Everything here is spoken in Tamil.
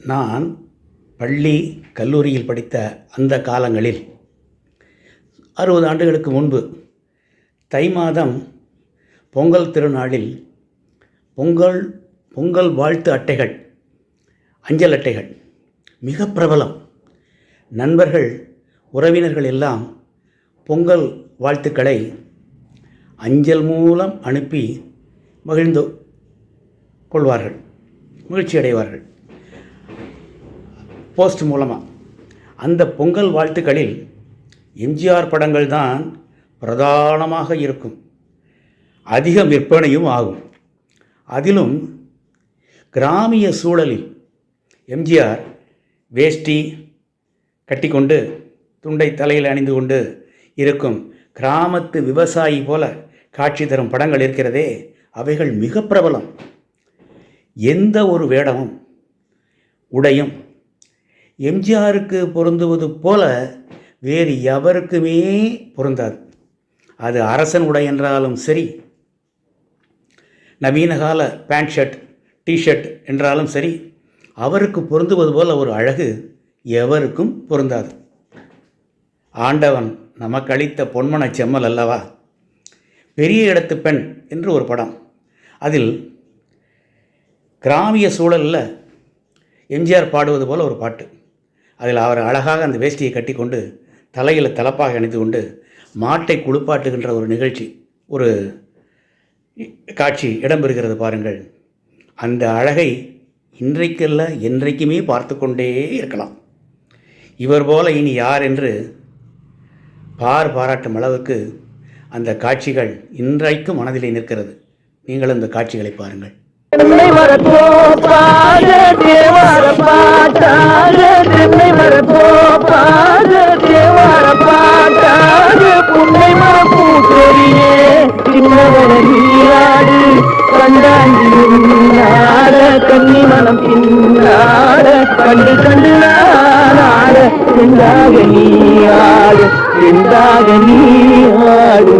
நான் பள்ளி கல்லூரியில் படித்த அந்த காலங்களில் 60 ஆண்டுகளுக்கு முன்பு தை மாதம் பொங்கல் திருநாளில் பொங்கல் வாழ்த்து அட்டைகள், அஞ்சல் அட்டைகள் மிக பிரபலம். நண்பர்கள், உறவினர்கள் எல்லாம் பொங்கல் வாழ்த்துக்களை அஞ்சல் மூலம் அனுப்பி மகிழ்ந்து கொள்வார்கள், மகிழ்ச்சி அடைவார்கள். போஸ்ட் மூலமாக அந்த பொங்கல் வாழ்த்துக்களில் எம்ஜிஆர் படங்கள் தான் பிரதானமாக இருக்கும், அதிக விற்பனையும் ஆகும். அதிலும் கிராமிய சூழலில் எம்ஜிஆர் வேஷ்டி கட்டிக்கொண்டு துண்டை தலையில் அணிந்து கொண்டு இருக்கும் கிராமத்து விவசாயி போல காட்சி தரும் படங்கள் இருக்கிறதே, அவைகள் மிக பிரபலம். எந்த ஒரு வேடமும் உடையும் எம்ஜிஆருக்கு பொருந்துவது போல வேறு எவருக்குமே பொருந்தாது. அது அரசன் உடை என்றாலும் சரி, நவீன கால பேண்ட் ஷர்ட், டிஷர்ட் என்றாலும் சரி, அவருக்கு பொருந்துவது போல ஒரு அழகு எவருக்கும் பொருந்தாது. ஆண்டவன் நமக்கு அளித்த பொன்மன செம்மல் அல்லவா. பெரிய இடத்து பெண் என்று ஒரு படம், அதில் கிராமிய சூழலில் எம்ஜிஆர் பாடுவது போல் ஒரு பாட்டு. அதில் அவர் அழகாக அந்த வேஷ்டியை கட்டி கொண்டு தலையில் தலப்பாக அணிந்து கொண்டு மாட்டை குளிப்பாட்டுகின்ற ஒரு நிகழ்ச்சி, ஒரு காட்சி இடம்பெறுகிறது பாருங்கள். அந்த அழகை இன்றைக்கல்ல என்றைக்குமே பார்த்து கொண்டே இருக்கலாம். இவர் போல இனி யார் என்று பாராட்டும் அளவுக்கு அந்த காட்சிகள் இன்றைக்கும் மனதிலே நிற்கிறது. நீங்களும் இந்த காட்சிகளை பாருங்கள். கண்ணி மனம் பின்னாட கண்டு கண்டு நாட நீ ஆடு நீ ஆடு.